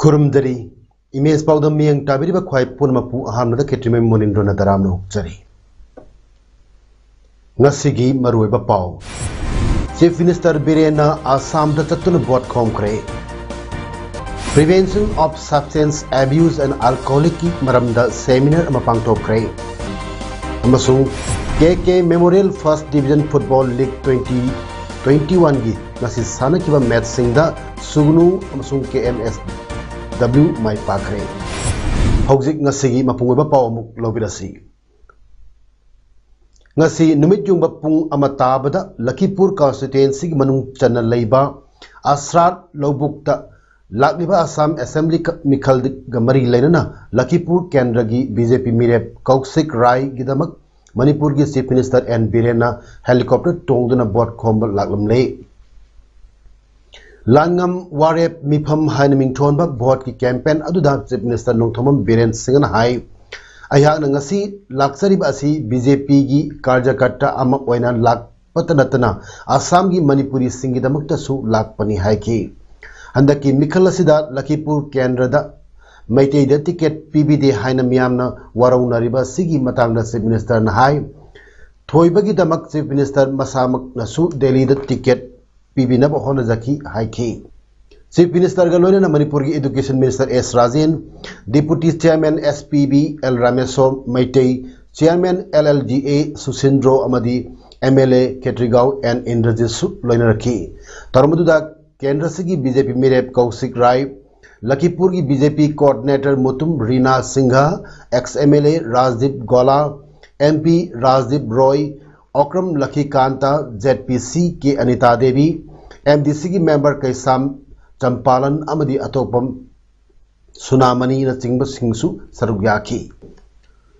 खुरुमदरी image पाउदम मियंग ताबिरिबा ख्वाई पुनमपु अहामनदा केट्रिमे मोनिंद्रोना दरामनो हुक्चरी ngasi maruiba pau Chief Minister Birena Assam da chatuna bot khomkhre Prevention of Substance Abuse and Alcoholic maramda seminar ama pangthokre amasung KK Memorial First Division Football League 2021 gi ngasi sanakiba match singda Sugnu amasung KMS W mai pakre hojik ngasi mapungiba pau amuk lobirasi ngasi numit yung bapung amatabada Lakipur constituency manung chana leiba Asrat Lobukta Lakliba Assam Assembly Mikhal Gamari Lenana Lakipur Kendragi BJP Mirep Kauksik Rai Gidamak Manipur gi Chief Minister N Birena helicopter tongduna bot khombal laklam le Langam Warep Mifam Hainaming Thonba bot ki campaign aduda Chief Minister Nongthomam Biren Singhan hai ayang ngasi laksari basi BJP gi karjakarta ama oina lak patanatana Assam gi Manipuri singi damakta su lakpani haiki handaki mikhal asida Lakipur Kendra da maitei da ticket PBD haina miyamna waraunariba sigi matangda Chief Minister na hai thoibagi damak Chief Minister masamak na su Delhi da ticket PB na bahona zaki haiki Chief Minister Galone na Manipur ki Education Minister S Rajen, Deputy Chairman SPB L Ramesom Maitei, Chairman LLGA Susindro Amadi, MLA Ketrigau and Indrajit Loinaraki. Tarmaduda Kendra Sigi BJP Mirep Kauksik Rai, Lakipur ki BJP Coordinator Mutum Rina Singha, ex-MLA Rajdeep Gola, MP Rajdeep Roy, Okram Lakhi Kanta, ZPC ke Anita Devi, MDC ki member Kaisam Champalan amadi atopam Sunamani na chingba singsu sarugyaki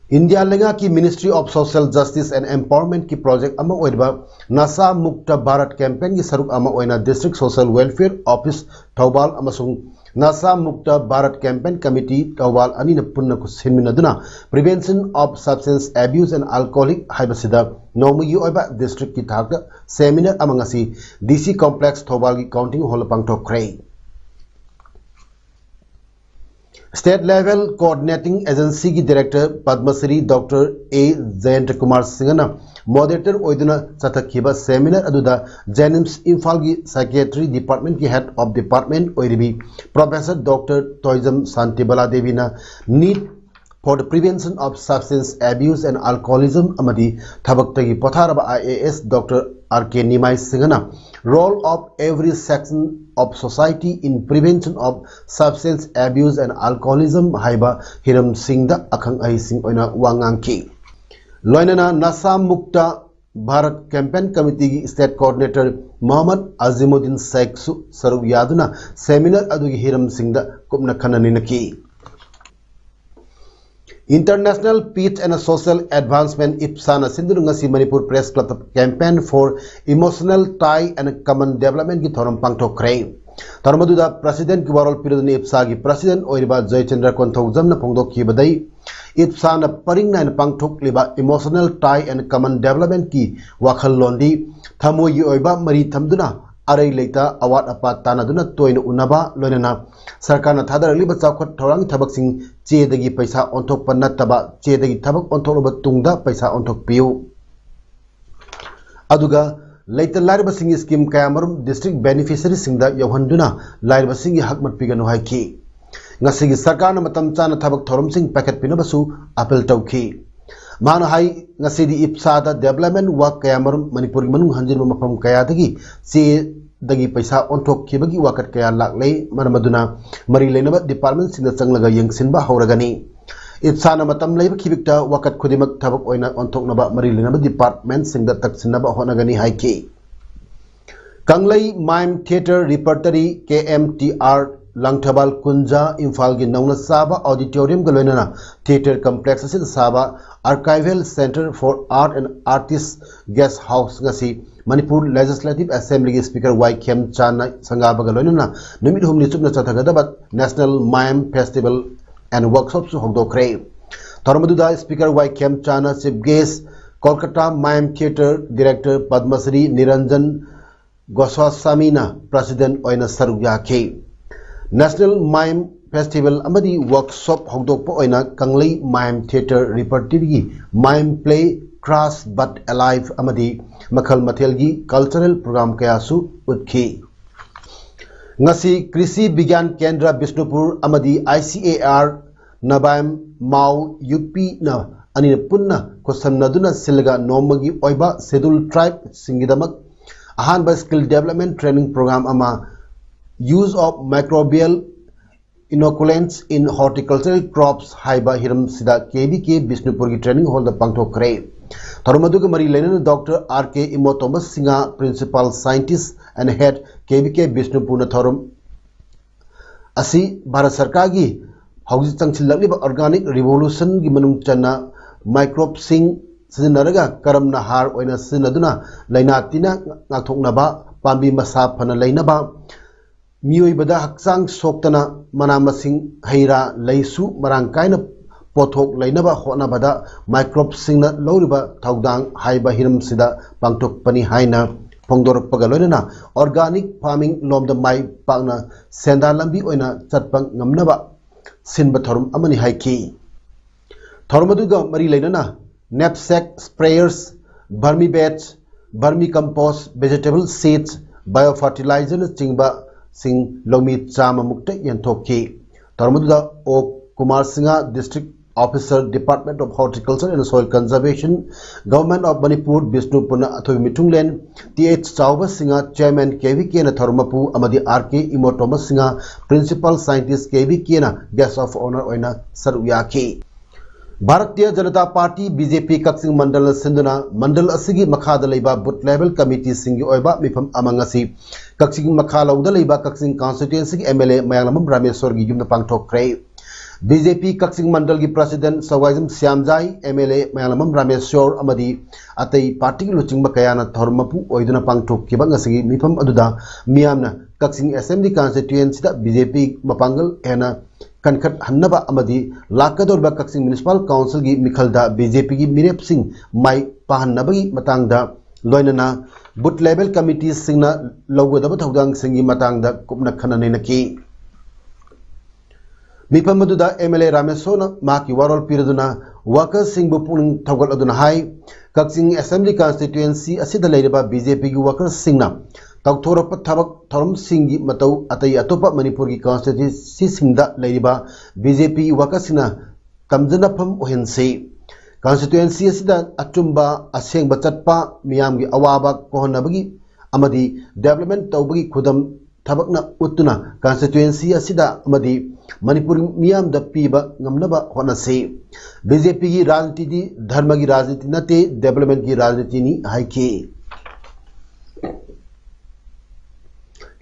India lenga ki Ministry of Social Justice and Empowerment ki project ama oidba Nasa Mukta Bharat campaign ki saruk ama oina District Social Welfare Office Thawbal amasung Nasa Mukta Bharat campaign committee Thawbal ani na punna ku sinminaduna Prevention of Substance Abuse and Alcoholic haibasida nomugi oiba district ki thakda seminar amangasi DC complex Thawbal ki counting hall pangthokre State level coordinating agency ki director Padmasri Dr. A. Jayant Kumar Singhana moderator oiduna chathakhiba seminar aduda Janims Imphal ki psychiatry department ki head of department oiribi Professor Dr. Toizam Santibala Devi na need for the prevention of substance abuse and alcoholism amadi thabaktagi potharaba IAS Dr. R.K. Nimai Singhana role of every section of society in prevention of substance abuse and alcoholism haiba Hiram Singh da akhang ai sing oina wangangki loinana Nasa Mukta Bharat campaign committee ki state coordinator Muhammad Azimuddin Sheikh su saru yaduna seminar adugi Hiram Singh da kumna khanani International Peace and Social Advancement IPSANA Sindhurungasi Manipur Press Club campaign for emotional tie and common development ki thoram pangthokre tarmaduda president ki warol pirodani IPSA ki president oiriba Joychandra Konthokjam na phongdokhi badai IPSANA paringna na pangthok liba emotional tie and common development ki wakhal londi thamoyi oiba mari thamduna arai leita awat apa tanaduna toina unaba loinana sarkarna thadaraliba chawkhat thorang thabaksing chedagi paisa onthok pannataba chedagi thabak ontholoba tungda paisa onthok piu aduga leita lariba sing scheme kayamarum district beneficiary singda yohanduna lariba sing hakmat piganu haiki ngasigi sarkarna matam chana thabak thorom sing packet pinabasu apel tawki mana hai ngasidi IPSA development work kayamarum Manipur manung hanjir mafam kayadagi che dagi paisa onthok khibagi wakat kaya laklei maramaduna mari leinaba department singda changlaga yengsinba hauragani IPSA na matam leiba khibikta wakat khudimak thabak oina onthok naba mari leinaba department singda taksinaba honagani haiki Kanglai Mime Theatre Repertory KMTR Langthabal Kunja Imphal gi Nauna Saba Auditorium Galoinana Theatre Complex asin Saba Archival Center for Art and Artists Guest House ngasi Manipur Legislative Assembly gi Speaker Y Khem Chana Sangaba Galoinana numit humni chupna chathagadabat National Mime Festival and Workshops hogdokre Tarmaduda Speaker Y Khem Chana Chief Guest Kolkata Mime Theatre Director Padmasri Niranjan Goswamina President oina sarugyake National Mime festival अमदी workshop होंदोकपा ओइना कंगलई mime theatre repertory mime play crash but alive अमदी मखल मथेलगी cultural programme कयासु उतखी ngasi Krishi Vigyan Kendra Bishnupur अमदी ICAR नबायम माउ यूपी न अनि पुन्ना खुसन्नदुना सिलगा नोमगी ओइबा शेड्यूल ट्राइब सिंगिदमक अहानबा स्किल डेवलपमेंट ट्रेनिंग प्रोग्राम अमा use of microbial inoculants in horticultural crops haiba hiram sida KVK Bishnupur की ट्रेनिंग हॉल द पांगथोकरे थरमदु के मरी लेने डॉक्टर RK इमो थॉमस Singha principal scientist and head KVK Bishnupur न थरम असि भारत सरकार की हौजी चंगसिललिबा ऑर्गेनिक रिवोल्यूशन की मनुंग चना माइक्रोब सिंग सिजनरगा करमना हार ओइना सिनदुना लैना तिना नाथोकनबा पांबी मसा फना लैनबा मियोइबदा हक्सांग सोक्तना मना मसिंग हैरा लैसु मरांग कायना पोथोक लैनबा होनाबदा माइक्रोब सिंगना लौरिबा थौदांग हाइबा हिरम सिदा पांगथोक पनी हाइना फोंदोरपगा लोइना ऑर्गेनिक फार्मिंग लोमदा माइ पांगना सेंदा लंबी ओइना चटपंग ngमनबा सिनबा थरम अमनि हाइकी थरमदुगा मरी लैना knapsack sprayers vermi beds vermi compost vegetable seeds biofertilizer chingba Singh लोमी चाम मुक्त यंथोकी तरमदुदा O Kumar Singh district officer department of horticulture and soil conservation government of Manipur Bishnupur अथोई मिठुंगलेन TH Chaoba Singh chairman KVK न थरमपु अमदी RK Imo Thomas Singh principal scientist KVK न गेस्ट ऑफ ऑनर ओइना सरुयाकी भारतीय जनता पार्टी BJP कक्सिंग मंडल सिंधुना मंडल असिगी मखाद लैबा बुथ लेवल कमिटी सिंगी ओइबा मिफम अमंगसी कक्सिंग मखा लौदा लैबा कक्सिंग कॉन्स्टिट्यूएंसी MLA मयालमम रामेश्वर की युम पांगथोकरे BJP कक्सिंग मंडल की प्रेसिडेंट सवाइजम श्यामजाई MLA मयालमम रामेश्वर अमदी अतई पार्टी की लुचिंग कयाना थरमपु ओइदुना पांगथोककिबा ngasi मिफम अदुदा मियामना कक्सिंग असेंबली कॉन्स्टिट्यूएंसी दा BJP मपांगल एना कनखट हन्नबा अमदी लाकदोरबा कक्सिंग म्युनिसिपल काउंसिल की मिखलदा BJP की मिरेप सिंह माई पाहन्नबगी मतंगदा लोइनना बुथ लेवल कमिटी सिंगना लौगदब थौदांग सिंगी मतंगदा कुपना खननेनकी मिफम मदुदा MLA रामेश्वर माकी वारोल पिरदुना वर्कर्स सिंगबु पुनिंग थौगल अदुना हाई कक्सिंग असेंबली कॉन्स्टिट्यूएंसी असिदा लेरबा BJP की वर्कर्स सिंगना तौथोरप थबक थरम सिंगी मतौ अतई अतोपा मणिपुर की कॉन्स्टिट्यूएंसी सिंगदा लेरिबा BJP वर्कर्सना तमजनफम ओहेनसे कॉन्स्टिट्यूएंसी असिदा अचुंबा असेंग बचतपा मियाम की अवाबा कोहनबगी अमदी डेवलपमेंट तौबगी खुदम थबकना उत्तुना कॉन्स्टिट्यूएंसी असिदा अमदी मणिपुर मियाम द पीबा ngमनबा होनसे BJP की राजनीति धर्म की राजनीति नते डेवलपमेंट की राजनीति नि हाइके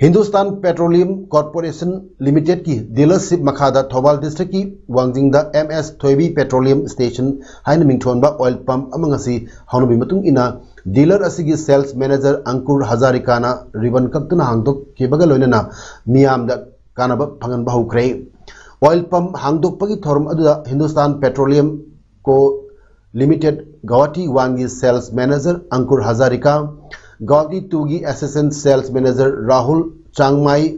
हिंदुस्तान पेट्रोलियम कॉर्पोरेशन लिमिटेड की डीलरशिप मखादा थौबाल डिस्ट्रिक्ट की वांगजिंगदा MS थोइबी पेट्रोलियम स्टेशन हाइन मिंगथोनबा ऑयल पंप अमंगसी हौनबी मतुंग इना डीलर असिगी सेल्स मैनेजर अंकुर हजारिकाना रिबन कक्तुना हांगदोक केबगा लोइनना मियामदा कानबा फंगन बहुक्रे ऑयल पंप हांगदोकपगी थोरम अदुदा हिंदुस्तान पेट्रोलियम को लिमिटेड गुवाहाटी वांगी सेल्स मैनेजर अंकुर हजारिका गुवाहाटी 2 की assistant sales manager Rahul Changmai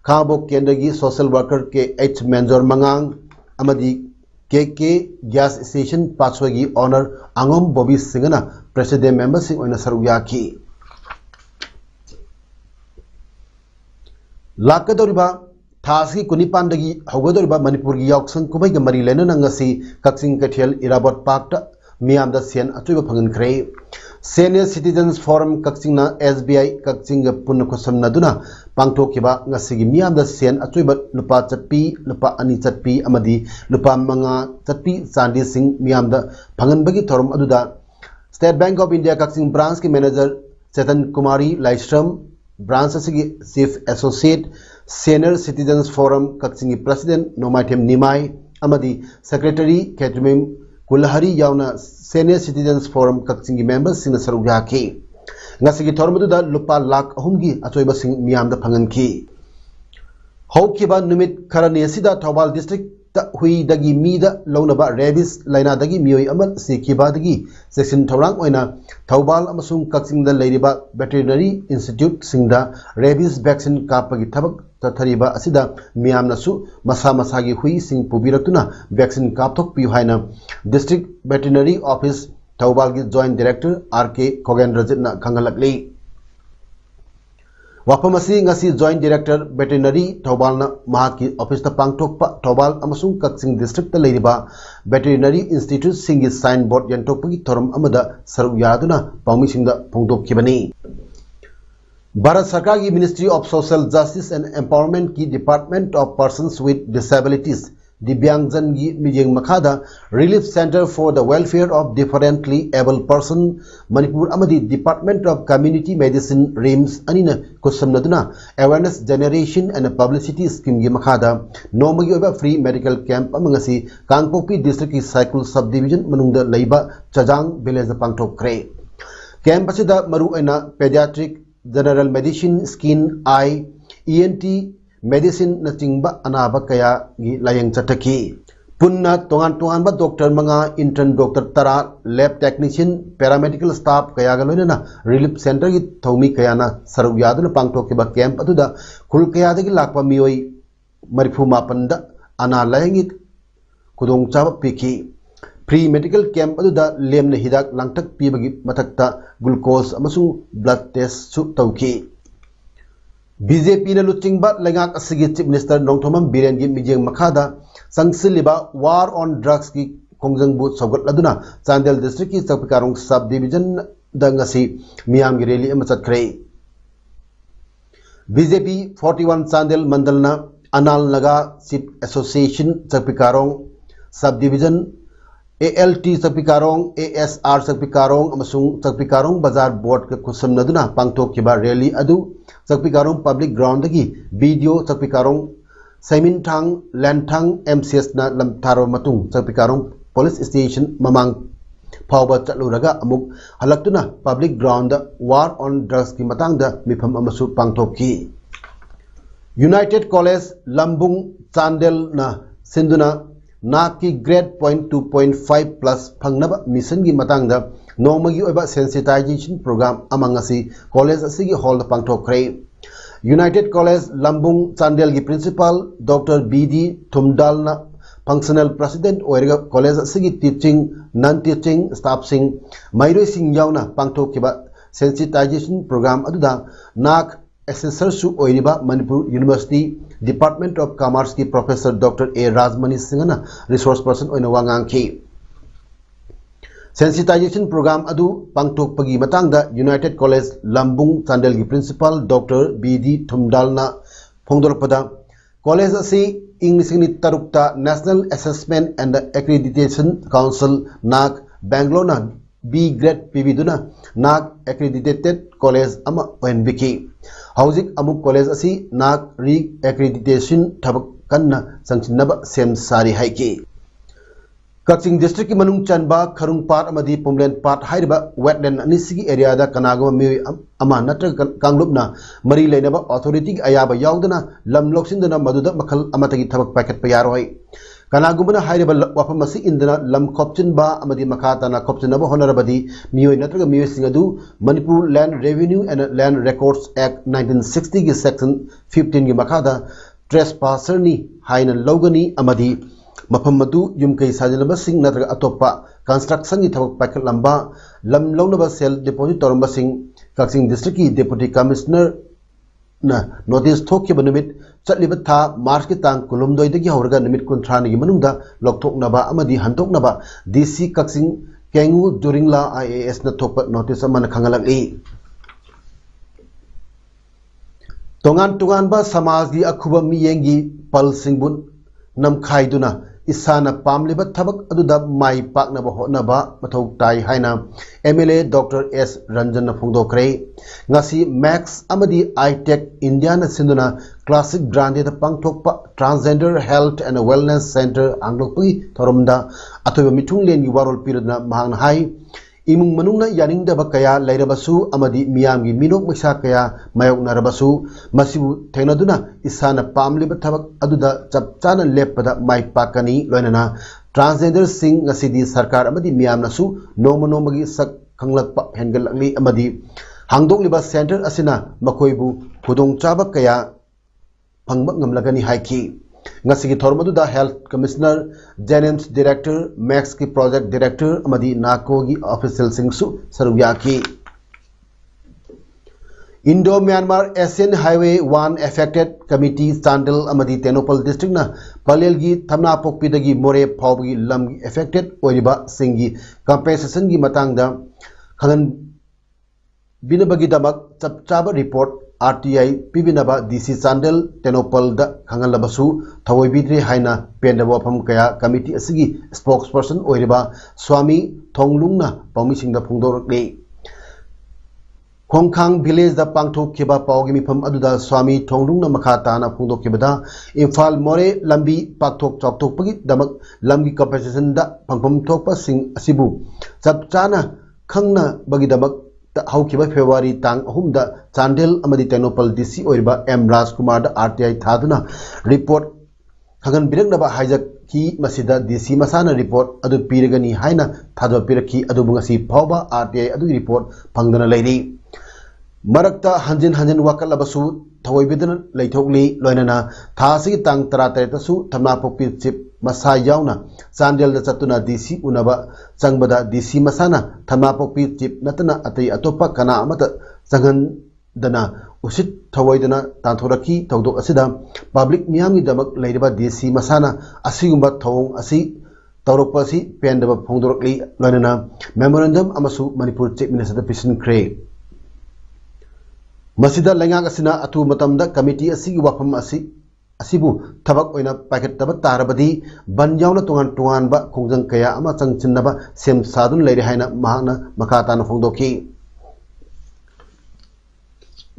खाबोक केंद्र की सोशल वर्कर के H मेंजोर मंगांग अमदी KK गैस स्टेशन पाछो की ऑनर अंगोम बॉबी सिंगना प्रेसिडेंट मेंबर सिंह ओइना सरुयाकी लाकदोरिबा थासकी कुनिपांदगी हौगदोरिबा मणिपुर की यावसंग कुबैग मरी लेना ngasi कक्सिंग कठियल इराबोट पार्क मियामदा सेन अचुब फंगनख्रे senior citizens forum Kakching SBI Kakching पुन खुसमनदुना पांगथोकिबा ngasi मियामदा सेन अचुब लुपा चप्पी लुपा अनि चप्पी अमदी लुपा मंगा चप्पी चांदी सिंह मियामदा फंगनबगी थोरम अदुदा state bank of India Kakching branch के मैनेजर चेतन कुमारी लाइस्ट्रम ब्रांच असिगी chief associate senior citizens forum Kakching president Nongmaithem Nimai अमदी सेक्रेटरी कैटमिम कुलहरी यावना senior citizens forum Kakching members Singh सरुयाकी ngasi थोरमदुदा लुपा लाख अहुमगी अचोइबा सिंह मियामदा फंगनकी हौकिबा नुमित खरनी असिदा Thoubal district hui dagi mi da launaba rabies laina dagi mioi amal sikiba dagi section thorang oina Thoubal amasung Kaching da leiriba veterinary institute singda rabies vaccine kapagi thabak tathariba asida miyamna su masa masagi hui sing pubiratuna vaccine kapthok pi haina district veterinary office Thoubal gi joint director RK Khogendrajit na khangalakli Wapamasi ngasi joint director veterinary Thoubal na mahaki office ta pangthokpa Thoubal amasung Kaching district ta leiriba veterinary institute singi signboard yantokpagi thoram amada saru yaduna paumi singda phongdokkibani Bharat Sarkar ki Ministry of Social Justice and Empowerment ki Department of Persons with Disabilities Divyangjan ki mijeng makhada Relief Center for the Welfare of Differently Able Person Manipur amadi Department of Community Medicine RIMS anina kusamnaduna Awareness Generation and Publicity Scheme ki makhada nomagi oba free medical camp amangasi Kangpokpi District ki Cycle Subdivision manungda leiba Chajang village pangthokre camp asida maru aina pediatric General Medicine, Skin, Eye, ENT, Medicine na chingba anaba kaya gi layang chataki. Punna tongan ba doctor mga intern doctor tara lab technician paramedical staff kaya galoina na relief center gi thomi kaya na saru yaduna pangthok ba camp atuda khul kaya dagi lakpa mioi marifu mapanda ana layangit kudong chaba piki. Free medical camp aduda lemna hidak langtak pibagi matakta glucose amasung blood test su tauki BJP na luchingba lengak asigi chief minister Nongthomam Biren gi mijeng makhada sangsiliba war on drugs ki kongjangbu sogat laduna Chandel district ki Chakpikarong sub division dangasi miyam gi rally ama chatkre BJP 41 Chandel mandalna Anal Naga Chief Association Chakpikarong sub division ALT Chakpikarong ASR Chakpikarong amasung Chakpikarong Bazar Board ka kusamnaduna pangthokkiba rally adu Chakpikarong public ground dagi video Chakpikarong Saimintang Lanthang MCS na lamtharo matung Chakpikarong police station mamang phawba chatluraga amuk halaktuna public ground da war on drugs ki matangda mifam amasu pangthokki United College Lambung Chandel na sinduna Naki grade 2.5 plus pangnaba mission gi matangda nomagi oiba sensitization program amangasi college asigi hall da pangthokre United College Lambung Chandel gi principal Dr. BD Thumdal na functional president oirga college asigi teaching non teaching staff sing mairoi sing yauna pangthokkiba sensitization program aduda nak assessor su oiriba Manipur University Department of Commerce ki Professor Dr. A. Rajmani Singhana resource person oina wangang ki sensitization program adu pangthokpagi matangda United College Lambung Chandel gi principal Dr. BD Thumdal na phongdorpada college asi English ni tarukta National Assessment and Accreditation Council NAC Bangalore na B grade PB duna NAC accredited college ama ONBK Housing amuk college asi NAC re-accreditation thabak kanna sangchinaba sem sari haiki Kaching district ki manung chanba Kharung Part amadi Pumlen Part hairiba wetland anisigi area da kanagama mi ama natra kanglupna mari leinaba authority ayaba yaudana lam loksindana maduda makhal amatagi thabak packet payaroi kanagumana hairiba wapamasi indana lam khopchinba amadi makhatana khopchinaba honorabadi mioi natraga mioi singadu Manipur Land Revenue and Land Records Act 1960 gi section 15 gi makhada trespasser ni haina logani amadi mafam madu yumkai sajinaba sing natraga atopa construction gi thabak packet lamba lam lonaba sel deposit toramba sing Kaching district ki deputy commissioner na notice thokki banumit chatliba tha March ki tang kulumdoi dagi haurga nimit kuntrani gi manungda lokthoknaba amadi hantoknaba DC Kaching Kengu Duringla IAS na thokpa notice amana khangalakli tongan ba samaj gi akhuba mi yengi pal singbun namkhaiduna isana pamliba thabak aduda mai paknaba hotnaba mathau tai haina MLA Dr. S Ranjan phongdokre ngasi Max amadi iTech India na sinduna classic branded pangthokpa transgender health and wellness center anglokpi thoromda athoba mithung len gi warol piradna mahang hai इमुंग मनुंगना यानिंगदबा कया लैरबसु अमदि मियामगी मिनोक मैसा कया मायोकनारबसु मसिबु थेंगनदुना इसाना पामलिबा थबक अदुदा चपचाना लेपदा माइ पाकनी लोइनना transgender Singh ngasidi सरकार अमदि मियामनसु नोमनोमगी सक खंगलकपा हेंगलकली अमदि हांगदोकलिबा centre असिना मखोइबु खुदोंचाबा कया फंगबा ngamlagani हाइकी ngasi thormaduda health commissioner जेनेम्स डायरेक्टर मैक्स की प्रोजेक्ट डायरेक्टर अमदी नाको की ऑफिशियल सिंगसु सरुयाकी Indo Myanmar Asian highway 1 affected committee Chandel अमदी तेनोपल डिस्ट्रिक्ट ना पलेल की थमना पोकपीदगी मोरे फावगी लम की अफेक्टेड ओइबा सिंगी कंपेंसेशन की मतंगदा खगन बिनबगी दमक चपचाब रिपोर्ट RTI पिबिनबा DC चांडल तेनोपल द खंगलबसु थवोइबिद्रे हाइना पेंडब वफम कया कमिटी असगी spokesperson ओइरिबा Swami थोंगलुंगना पाउमिसिंग the फुंगदोरकले खोंखांग village the पांगथोखिबा Pawgi मिफम अदुदा स्वामी थोंगलुंगना मखा ताना फुंगदोखिबदा इम्फाल मोरे लंबी पाकथोक चौकथोकपगी दमक लंबी कंपेंसेशन द फंगफम थोकपा सिंग असिबु चपचाना खंगना बगी दमक हौखिबा फेब्रुवारी तांग अहुमदा चांडेल अमदी तेनोपल DC ओइबा M राजकुमार द RTI थादुना रिपोर्ट खगन बिरंगनबा हाइजक की मसिदा DC मसाना रिपोर्ट अदु पीरगनी हाइना थादो पिरखी अदु बुंगसी फावबा RTI अदु रिपोर्ट फंगदना लैरी मरक्ता हंजिन हंजिन वाकलबसु थवोइबिदन लैथोकली लोइनना थासी तांग 13 थमनापोकपी चिप मसा यावना चांडेल द चतुना DC उनबा चंगबदा DC मसाना थमनापोकपी चिप नतना अतै अतोपा कना अमत चंगन दना उसित थवोइदना तांथोरकी थौदोक असिदा पब्लिक मियामगी दमक लैरबा DC मसाना असिगुंबा थवोंग असि तौरकपसि पेंडब फोंदोरकली लोइनना मेमोरेंडम अमसु मणिपुर चीफ मिनिस्टर द पिसन मसिदा लैंगाक असिना अथु मतमदा कमिटी असिगी वफम असिबु थबक ओइना पाकेटब तारबदी बन यावना तोंगान तोंगानबा खोंजंग कया अमा चंगचिन्नबा सेम सादुन लैरे हाइना महाना मखातान फोंदोखी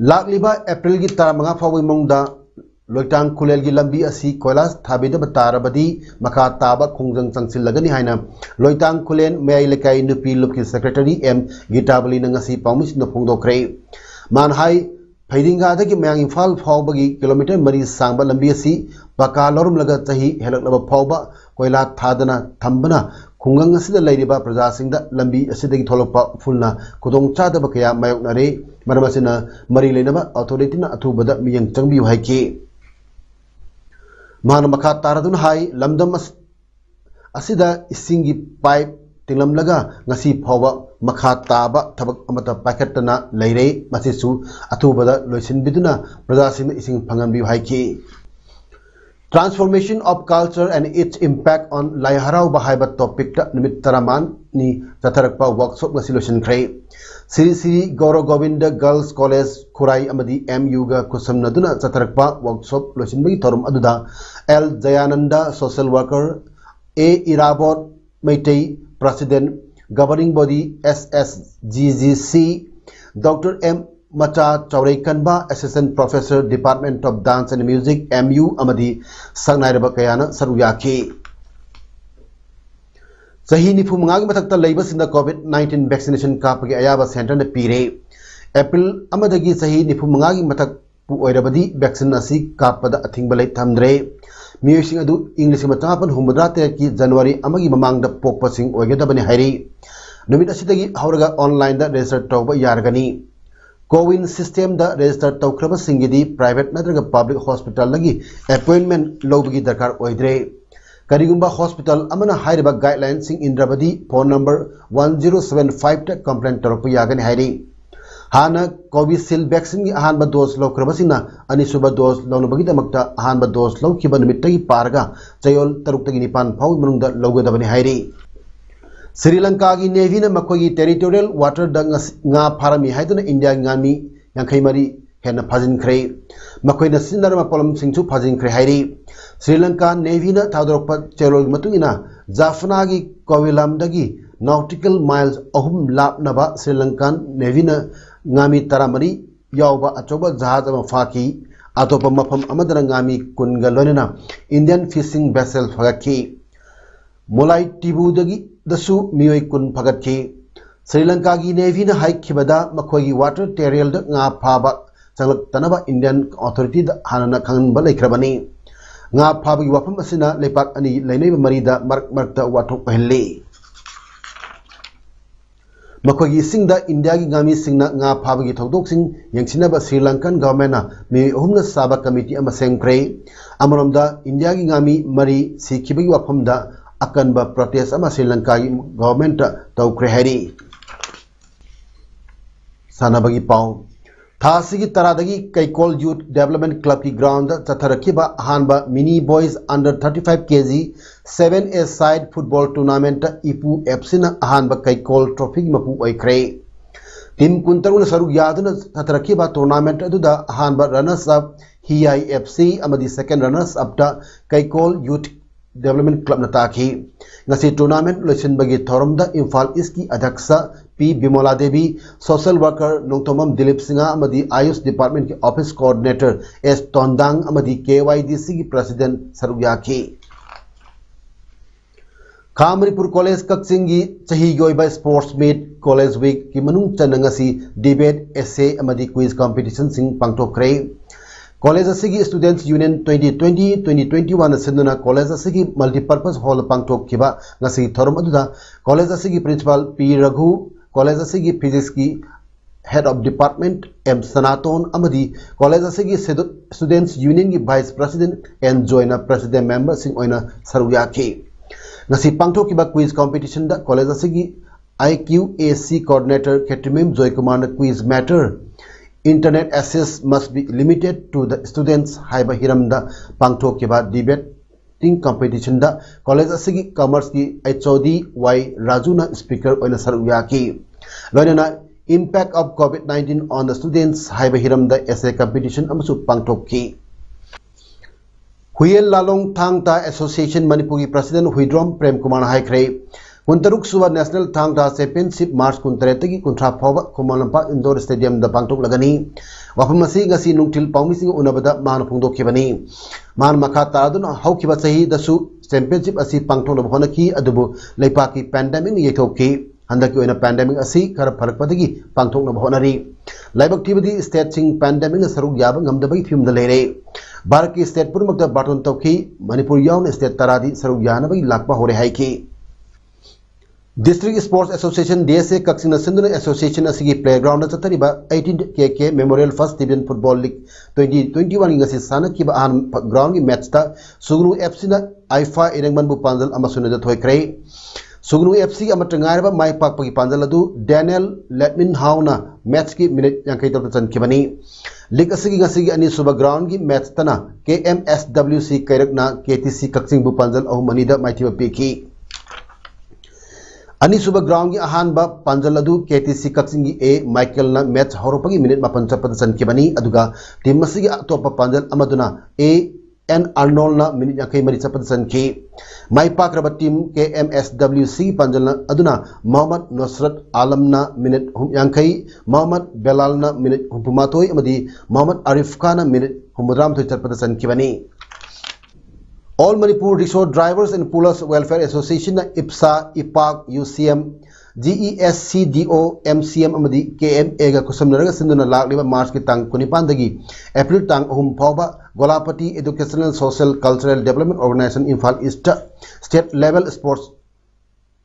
लाकलिबा अप्रैल की 15 फावई मंगदा लोइटांग खुलेल की लंबी असि कोयलास थाबिदब तारबदी मखा ताबा खोंजंग चंगसिलगनी हाइना लोइटांग खुलेन मेय लेकाई नुपी लुपकी सेक्रेटरी M गीताबली नंगसी पाउमिस न फोंदोखरे मानहाई फैदिंगादगी मैंग इम्फाल फावबगी किलोमीटर मरी सांबा लंबी असी पका लौरम लगा चही हेलकलब फावबा कोयला थादना थंबना खुंगंग असिदा लैरिबा प्रजासिंगदा लंबी असिदगी थोलपा फुलना खुदोंग चादब कया मायोकनरे मरमसिना मरी लेनबा अथॉरिटीना अथुबदा मियंग चंगबी हाइकी मान मखा तारदुन हाई लमदम असिदा इसिंगी पाइप तिंगलमलगा ngasi फावबा मखा ताबा थबक अमता पाकेटना लैरे मसिसु अथुबदा लोइसिनबिदुना प्रजासिंग इसिंग फंगनबि हाइकी transformation of culture and its impact on Lai Haraoba बहाइबा टॉपिक ता निमित तरामान नि चथरकपा वर्कशॉप ngasi लोइसिनख्रे श्री श्री गौरव गोविंद गर्ल्स कॉलेज खुराई अमदी MU गा खुसमनदुना चथरकपा वर्कशॉप लोइसिनबगी थोरम अदुदा L Jayananda social worker A Irabot Meitei president governing body SSGGC doctor M मचा चौरेकनबा assistant professor department of dance and music MU अमदी संगनाइरबा कयाना सरुयाकी सही निफु मंगागी मथक्ता लैबसिंदा कोविड-19 वैक्सीनेशन कापगी अयाबा सेंटर ने पीरे अप्रैल अमदगी सही निफु मंगागी मथक पु ओइरबदी वैक्सीन असि कापदा अथिंगबा लै थमद्रे मियोसिंग अदु इंग्लिश मचापन हुमद्रा ते की जनवरी अमगी ममांगदा पोकपसिंग ओइगदबनि हाइरी नुमित असिदगी हौरगा ऑनलाइन दा रजिस्टर तौबा यारगनी कोविन सिस्टम दा रजिस्टर तौख्रबा सिंगिदी प्राइवेट नत्रगा पब्लिक हॉस्पिटल लगी अपॉइंटमेंट लौबगी दरकार ओइद्रे करिगुंबा हॉस्पिटल अमना हाइरबा गाइडलाइन सिंग इंद्रबदी फोन नंबर 1075 ता कंप्लेंट तौरप यागनि हाइरी हाना कोविशील्ड वैक्सीन की अहानब डोज लौख्रबसिना अनिसुब डोज लौनबगीदमक्ता अहानब डोज लौखिबा निमित्तगी पारगा चयोल 6-9 फाउ मनुंगदा लौगदबनि हाइरी श्रीलंका की नेवी ने मखोगी टेरिटोरियल वाटर दा फारमी हाइदुना इंडिया गामी 53 हेन फाजिनख्रे मखोइना सिनरम पोलम सिंचु फाजिनख्रे हाइरी श्रीलंका नेवी ने थादोरप चेरोल मतुगिना जाफना की कोविलमदगी नॉटिकल माइल्स अहुम लापनबा श्रीलंकन नेवी ने गामी 13 यावबा अचोबा जहाज अमा फाकी अतोप मफम अमदना गामी कुनगा लोनना इंडियन फिशिंग वेसल फगकी मोलाई टिबुदगी दसु मियोय कुन फगतकी श्रीलंका की नेवी ने हाइखिबदा मखोगी वाटर टेरियल द nga phaba changlak Indian authority da hanana khangba leikrabani nga phaba gi wafam asina lepak ani leinei marida mark wathok pahli मखोगी सिंह दा इंडिया की गामी सिंह ना nga phaba gi thodok sing yengsinaba Sri Lankan government na mi ohumna saba committee ama sengkre amarom da India की गामी mari sikhibagi wafam da akanba protest ama Sri Lanka gi government tawkre hari sanabagi pau थासिगी तरादगी Keikol youth development club की ground चथरखिबा हानबा mini boys under 35 kg 7A side football tournament इपू एफसीना हानबा कैकोल ट्रॉफी की मपू ओइख्रे टीम कुंतरुन सरुक यादुना चथरखिबा टूर्नामेंट अदुदा हानबा रनर्स अप HIFC अमदी सेकंड रनर्स अप दा कैकोल यूथ डेवलपमेंट क्लब न ताखी ngasi tournament loisinbagi thoromda Imphal East ki adhyaksa P Bimola Devi social worker Nongtomam Dilip Singha amadi Ayush department ki office coordinator S Tondang amadi KYDC ki president Saruyaki Khamaripur college kaksingi chahi goiba sports meet college week ki manung chanangasi debate essay amadi quiz competition sing pangtokre College asigi Students Union 2020-2021 sinduna college asigi multipurpose hall pangtok kiba ngasi thorum aduda college asigi principal P Raghu college asigi physics ki head of department M Sanaton amadi college asigi Students Union ki vice president and joiner president member sing oina saruyaki ngasi pangtok kiba quiz competition da college asigi IQAC coordinator Ketimim Joykumar quiz matter Internet access must be limited to the students haiba hiramda pangthok kiba debating competition da college asigi commerce ki HOD Y Raju na speaker oina saruyaki loinana impact of COVID-19 on the students haiba hiramda essay competition amasu pangthok ki Huyel Lalong Thangta Association Manipur ki president Huidrom Prem Kumar haikre Kuntaruk Suba National Thangta Championship March Kuntareti Kuntra Phoba Kumalampa Indoor Stadium da Pangtok Lagani Wafamasi Gasi Nungtil Paumisi Unabada Man Pungdokibani Man Makata Aduna Haukiba Sahi Dasu Championship Asi Pangtok Honaki Adubu Lepaki Pandemic Yetoki Handaki in a pandemic Asi Karaparakpatiki Pangtok Honari Laibak Tibadi State Sing Pandemic Saruk Yabang Amdabi Fum the Lere Baraki State Purmaka Baton Toki Manipur Yaun State Taradi Saruk Yanabi Lakpa Hore Haiki District Sports Association DSA Kaksina Sindhuna Association asigi playground na chathariba 18KK Memorial First Division Football League 2021 ngasi sana kiba an ground ki match ta Sugnu FC na IFA Irengman bu panjal amasuna da thoikre Sugnu FC amatangarba mai pak pagi panjal adu Daniel Letmin Hauna match ki minute yankai ta chan kibani League asigi ngasi ani suba ground ki match tana KMSWC Kairak na KTC Kaksing bu panjal ahumani da maithiba peki Ani suba ground ki ahanba panjaladu KTC Kaksingi A Michael na match horopagi minute mapan chapan kibani aduga team masigi atopa panjal amaduna A N Arnold na minute yakai mari chapan ki mai pakraba team KMSWC panjal na aduna Muhammad Nusrat Alam na minute yakai Muhammad Belal na minute humpumatoi amadi Muhammad Arif Khan na minute humudram thoi chapan kibani All Manipur Rickshaw Drivers and Pullers Welfare Association IPSA, IPAC, UCM, GESCDO, MCM amadi KMA ga kusamnaraga sinduna lakliba March ki tang 19 dagi April tang 3 phawba Golapati Educational Social Cultural Development Organization Imphal East State Level Sports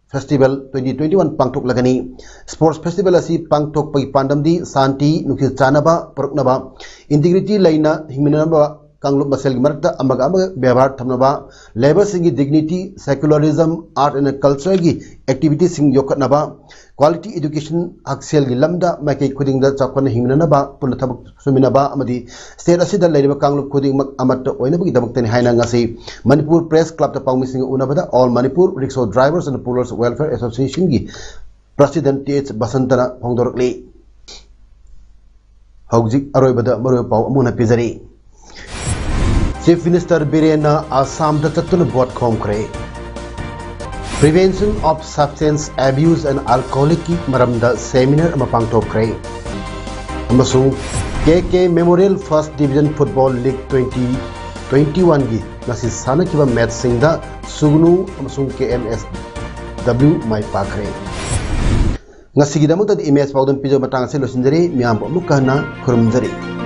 Festival 2021 pangtok lagani Sports Festival asi pangtok pagi pandamdi santi nukil chanaba poroknaba integrity laina hingminaba Kanglup Masel Marta Amaga Bevar Tamnaba Labor Singi Dignity, Secularism, Art and Culture gi activities sing Yokatnaba Quality Education Axial Gilamda Maki Kuding the Chakwan Himnaba Punatabak Suminaba Amadi State Asida Lady Kanglup Kuding Amata Oinabi Dabakten Hainangasi Manipur Press Club the Pang missing Unabada All Manipur Rickshaw Drivers and Pullers Welfare Association gi President T.H. Basantana Hongdorkli Hogsik Aroibada Maru Pau Amuna Pizari Chief Minister Birena Assam Datatun Bot Komkre Prevention of Substance Abuse and Alcoholic Maramda Seminar Amapang Tokre Amasung KK Memorial First Division Football League 2021 gi Nasi Sana Kiba Match Singda Sugnu Amasung KMSW Mai Pakre ngasigidamuktadi image paudum pijo matang se losinjari miyam amuk kana khurumjari.